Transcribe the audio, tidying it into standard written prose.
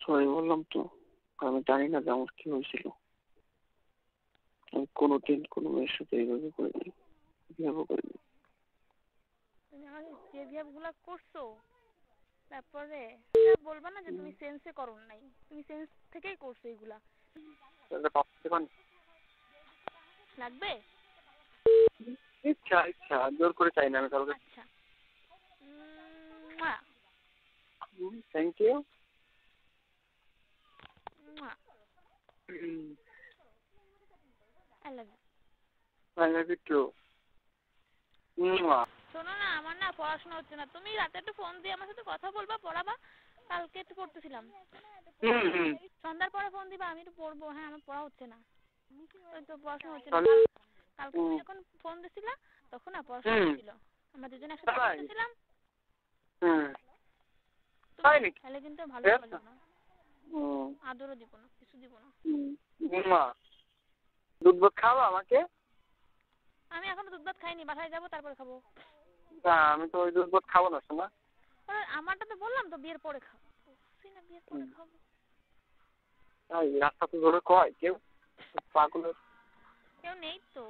Sorry বললাম তো। আমি জানি না যে আমার কি হয়েছিল। আমি কোনোদিন কোনো মেয়ের সাথে এইভাবে করিনি, বিহেভও করিনি। তুমি আমাকে যে বিহেভ গুলা করছো, তারপরে বলবা না যে তুমি সেন্সে করো নাই, তুমি সেন্স থেকেই করছো এগুলা। লাগবে? ইচ্ছা ইচ্ছা, জোর করে চাই না আমি কাউকে। আচ্ছা। Thank you. I love you. I love you too. শোনো না, আমার না পড়াশোনা হচ্ছে না, তুমি রাতে একটু ফোন দিয়ে আমার সাথে কথা বলবা, পড়াবা। কালকে একটু পড়তেছিলাম, সন্ধ্যার পরে ফোন দিবা, আমি একটু পড়বো। হ্যাঁ, আমার পড়া হচ্ছে না, ওই তো পড়াশোনা হচ্ছে না। কালকে তুমি যখন ফোন দিছিলা তখন না পড়াশোনা হচ্ছিল, আমরা দুজন একসাথে পড়তেছিলাম। তাহলে কিন্তু ভালো বলবো না, আদরও দিব না, কিছু দিব না। দুধ ভাত খাওয়া আমাকে? আমি এখনো দুধ ভাত খাইনি, বাসায় যাবো তারপরে খাবো। না, আমি তো ওই দুধ ভাত খাবো না শোনা। আমারটা তো বললাম তো বিয়ের পরে খাবো, না বিয়ের পরে খাবো। রাস্তা তো ধরে কয় কেউ, পাগলের কেউ নেই তো।